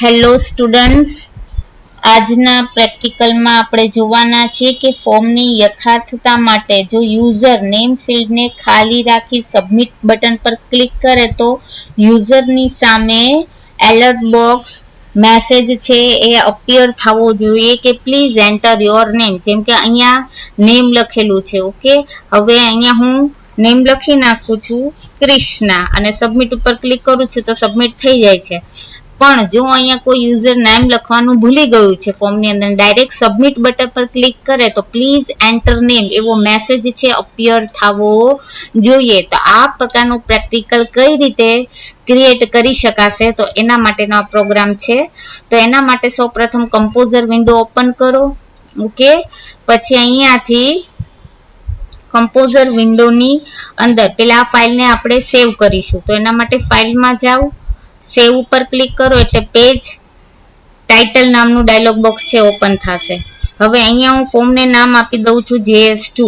Hello students, આજના પ્રેક્ટિકલમાં આપણે જોવાના છીએ કે ફોર્મની યથાર્થતા માટે જો યુઝર નેમ ફિલ્ડને ખાલી રાખી સબમિટ બટન પર ક્લિક કરે તો યુઝરની સામે એલર્ટ બોક્સ મેસેજ છે એ અપિયર થવો જોઈએ કે પ્લીઝ એન્ટર યોર નેમ. જેમ કે અહીંયા નેમ લખેલું છે. ઓકે, હવે અહીંયા હું નેમ લખી નાખું છું ક્રિષ્ના અને સબમિટ ઉપર ક્લિક કરું છું તો સબમિટ થઈ જાય છે. પણ જો અહીંયા કોઈ યુઝર નેમ લખવાનું ભૂલી ગયું છે ફોર્મની અંદર, ડાયરેક્ટ સબમિટ બટન પર ક્લિક કરે તો પ્લીઝ એન્ટર નેમ એવો મેસેજ છે અપિયર થવો જોઈએ. તો આ પ્રકારનું પ્રેક્ટિકલ કઈ રીતે ક્રિએટ કરી શકાશે તો એના માટેનો આ પ્રોગ્રામ છે. તો એના માટે સૌપ્રથમ કમ્પોઝર વિન્ડો ઓપન કરો. ઓકે, પછી અહીંયાથી કમ્પોઝર વિન્ડોની અંદર પેલા આ ફાઇલને આપણે સેવ કરીશું. તો એના માટે ફાઇલમાં જાઓ, સેવ ઉપર ક્લિક કરો એટલે પેજ ટાઇટલ નામનું ડાયલોગ બોક્સ છે ઓપન થશે. હવે અહીંયા હું ફોર્મને નામ આપી દઉં છું JS2.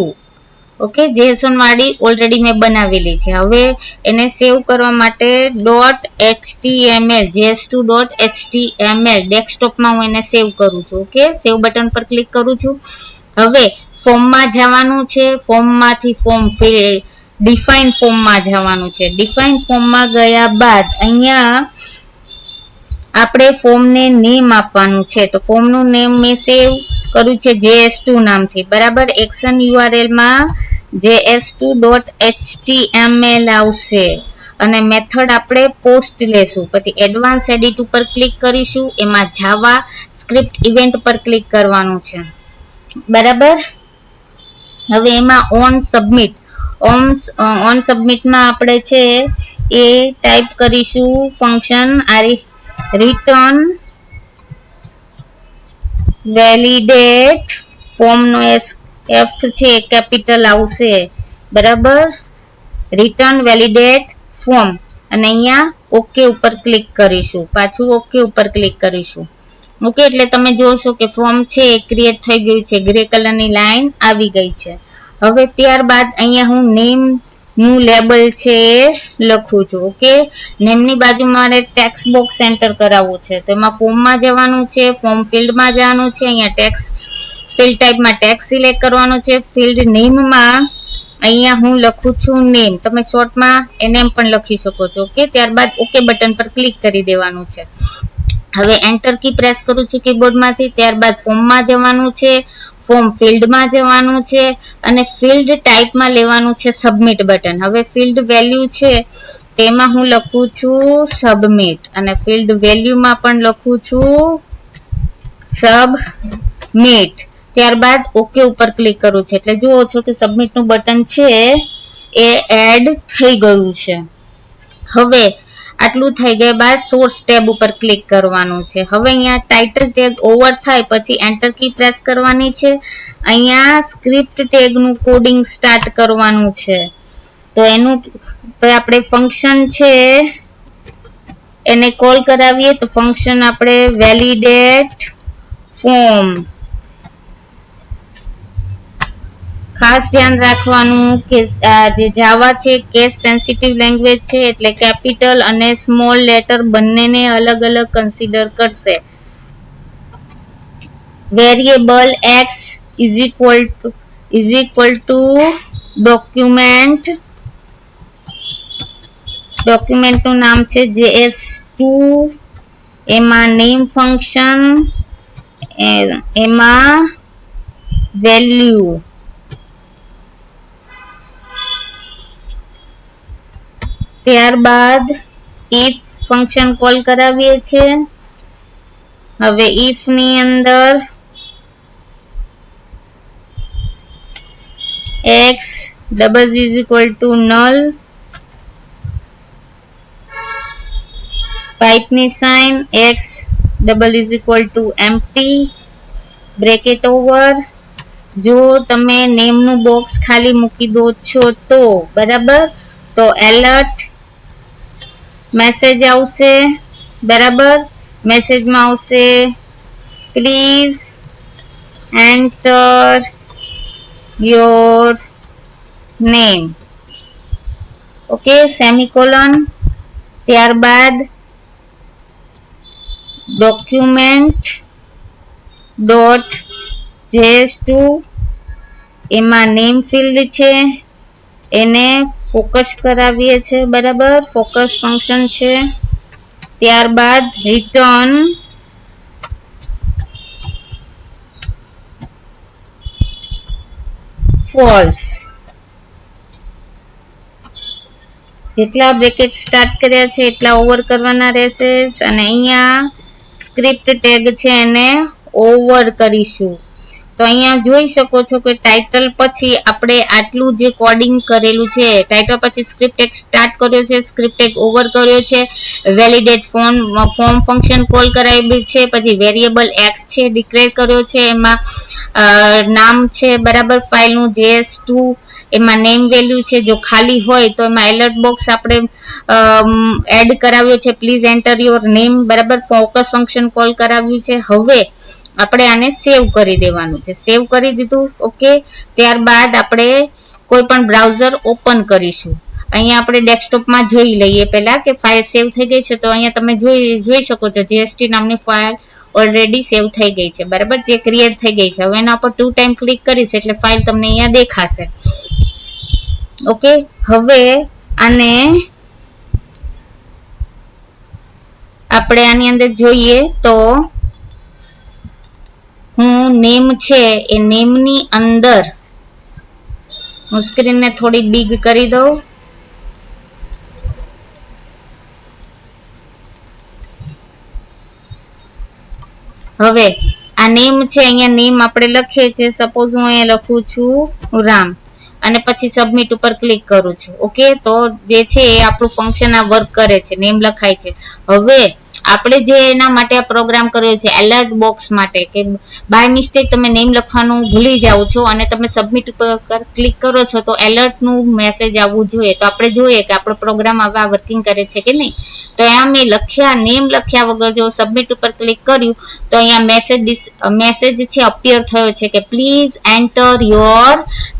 ઓકે, JS1 વાળી ઓલરેડી મેં બનાવેલી છે. હવે એને સેવ કરવા માટે .html js2.html ડેસ્કટોપમાં હું એને સેવ કરું છું. ઓકે, સેવ બટન પર ક્લિક કરું છું. હવે ફોર્મમાં જવાનું છે, ફોર્મમાંથી ફોર્મ ફિલ્ડ ડિફાઇન ફોર્મમાં જવાનું છે. ડિફાઇન ફોર્મમાં ગયા બાદ અહીંયા આપણે ફોર્મને નેમ આપવાનું છે. તો ફોર્મનું નેમ મેં સેવ કર્યું છે JS2 નામથી. બરાબર, એક્શન URL માં js2.html આવશે અને મેથડ આપણે પોસ્ટ લેશું. પછી એડવાન્સ એડિટ ઉપર ક્લિક કરીશું, એમાં જાવા સ્ક્રિપ્ટ ઇવેન્ટ પર ક્લિક કરવાનું છે. બરાબર, હવે એમાં ઓન સબમિટમાં આપણે છે એ ટાઈપ કરીશું ફંક્શન રિટર્ન વેલિડેટ ફોર્મનો એફ છે કેપિટલ આવશે. બરાબર, રિટર્ન વેલિડેટ ફોર્મ અને અહીંયા ઓકે ઉપર ક્લિક કરીશું. પાછું ઓકે ઉપર ક્લિક કરીશું. ઓકે, એટલે તમે જોશો કે ફોર્મ છે એ ક્રિએટ થઈ ગયું છે, ગ્રે કલરની લાઈન આવી ગઈ છે. હવે ત્યારબાદ અહીંયા હું નેમ નું લેબલ છે એ લખું છું. ઓકે, નેમની બાજુ મારે ટેક્સ્ટ બોક્સ એન્ટર કરાવવું છે. તો એમાં ફોર્મમાં જવાનું છે, ફોર્મ ફિલ્ડમાં જવાનું છે. અહીંયા ટેક્સ્ટ ફિલ્ડ ટાઈપમાં ટેક્સ્ટ સિલેક્ટ કરવાનું છે. ફિલ્ડ નેમમાં અહીંયા હું લખું છું નેમ. તમે શોર્ટમાં નેમ પણ લખી શકો છો. ઓકે, ત્યારબાદ ઓકે બટન પર ક્લિક કરી દેવાનું છે. હવે એન્ટર કી પ્રેસ કરું છું કીબોર્ડમાંથી. ત્યારબાદ ફોર્મમાં જવાનું છે, ફોર્મ ફિલ્ડમાં જવાનું છે અને ફિલ્ડ ટાઈપમાં લેવાનું છે સબમિટ બટન. હવે ફિલ્ડ વેલ્યુ છે તેમાં હું લખું છું સબમિટ અને ફિલ્ડ વેલ્યુમાં પણ લખું છું સબમિટ. ત્યારબાદ ઓકે ઉપર ક્લિક કરું છું એટલે જુઓ છો કે સબમિટનું બટન છે એ એડ થઈ ગયું છે. હવે આટલું થઈ ગયા બાદ સોર્સ ટેબ ઉપર ક્લિક કરવાનું છે. હવે અહીંયા ટાઇટલ ટેગ ઓવર થાય પછી એન્ટર કી પ્રેસ કરવાની છે. અહીંયા સ્ક્રિપ્ટ ટેગનું કોડિંગ સ્ટાર્ટ કરવાનું છે. તો એનું આપણે ફંક્શન છે એને કોલ કરાવીએ. તો ફંક્શન આપણે વેલિડેટ ફોર્મ. ખાસ ધ્યાન રાખવાનું કે જે જાવા છે કેસ સેન્સિટિવ લેંગ્વેજ છે એટલે કેપિટલ અને સ્મોલ લેટર બંનેને અલગ અલગ કન્સિડર કરશે. Variable x is equal to ડોક્યુમેન્ટનું નામ છે JS2. એમાં નેમ ફંક્શન, એમાં વેલ્યુ. ત્યારબાદ if ફંક્શન કોલ કરાવીએ છીએ. હવે if ની અંદર x double is equal to null, પાઇપની sign x double is equal to empty bracket over. જો તમે નેમનું બોક્સ ખાલી મૂકી દો છો તો બરાબર તો એલર્ટ મેસેજ આવશે. બરાબર, મેસેજમાં આવશે please enter your name. Okay, semicolon. ત્યારબાદ ડોક્યુમેન્ટ ડોટ js2 એમાં નેમ ફિલ્ડ છે એને ફોકસ કરાવીએ છે, બરાબર, ફોકસ ફંક્શન છે. ત્યારબાદ રિટર્ન ફોલ્સ. જેટલા બ્રેકેટ સ્ટાર્ટ કર્યા છે એટલા ઓવર કરવાના રહેશે અને અહીંયા સ્ક્રિપ્ટ ટેગ છે એને ઓવર કરીશું. તો અહીંયા જોઈ શકો છો કે ટાઇટલ પછી આપણે આટલું જે કોડિંગ કરેલું છે, ટાઇટલ પછી સ્ક્રિપ્ટ ટેગ સ્ટાર્ટ કર્યો છે, સ્ક્રિપ્ટ ટેગ ઓવર કર્યો છે, વેલિડેટ ફોર્મ ફંક્શન કોલ કરાવ્યું છે, પછી વેરિયેબલ એક્સ છે ડિક્લેર કર્યો છે, એમાં નામ છે, બરાબર, ફાઇલનું js2, એમાં નેમ વેલ્યુ છે, જો ખાલી હોય તો એમાં એલર્ટ બોક્સ આપણે એડ કરાવ્યો છે, પ્લીઝ એન્ટર યોર નેમ, બરાબર, ફોકસ ફંક્શન કોલ કરાવ્યું છે. હવે આપણે આને સેવ કરી દેવાનું છે. સેવ કરી દીધું, ઓકે. ત્યારબાદ આપણે કોઈ પણ બ્રાઉઝર ઓપન કરીશું. અહીંયા આપણે ડેસ્કટોપમાં જોઈ લઈએ પહેલા કે ફાઇલ સેવ થઈ ગઈ છે. તો અહીંયા તમે જોઈ શકો છો JST નામની ફાઇલ ઓલરેડી સેવ થઈ ગઈ છે, બરાબર, જે ક્રિએટ થઈ ગઈ છે. હવે એના ઉપર 2 ટાઈમ ક્લિક કરીશ એટલે ફાઇલ તમને અહીંયા દેખાશે, ઓકે. હવે આને આપણે આની અંદર જોઈએ તો હું નેમ છે એ નેમની અંદર હું સ્ક્રીનને થોડી બિગ કરી દઉં. હવે આ નેમ છે, અહીંયા નેમ આપણે લખીએ છીએ. સપોઝ હું અહીંયા લખું છું રામ અને પછી સબમિટ ઉપર ક્લિક કરું છું, ઓકે. તો જે છે એ આપણું ફંક્શન આ વર્ક કરે છે, નેમ લખાય છે. હવે આપણે જે એના માટે આ પ્રોગ્રામ કર્યો છે એલર્ટ બોક્સ માટે, કે બાય મિસ્ટેક તમે નેમ લખવાનું ભૂલી જાઓ છો અને તમે સબમિટ ઉપર ક્લિક કરો છો તો એલર્ટનું મેસેજ આવવું જોઈએ. તો આપણે જોઈએ કે આપણો પ્રોગ્રામ હવે આ વર્કિંગ કરે છે કે નહીં. તો અહીંયા મેં લખ્યા, નેમ લખ્યા વગર જો સબમિટ ઉપર ક્લિક કર્યું તો અહીંયા મેસેજ છે અપિયર થયો છે કે પ્લીઝ એન્ટર યોર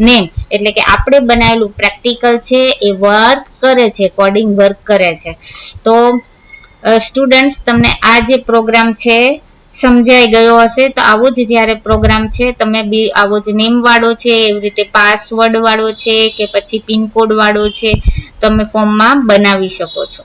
નેમ. એટલે કે આપણે બનાવેલું પ્રેક્ટિકલ છે એ વર્ક કરે છે, કોડિંગ વર્ક કરે છે. તો સ્ટુડન્ટ્સ, તમને આ જે પ્રોગ્રામ છે સમજાઈ ગયો હશે. તો આવો જ જ્યારે પ્રોગ્રામ છે તમે બી આવો જ નેમ વાળો છે, એવી રીતે પાસવર્ડ વાળો છે કે પછી પિનકોડ વાળો છે તમે ફોર્મમાં બનાવી શકો છો.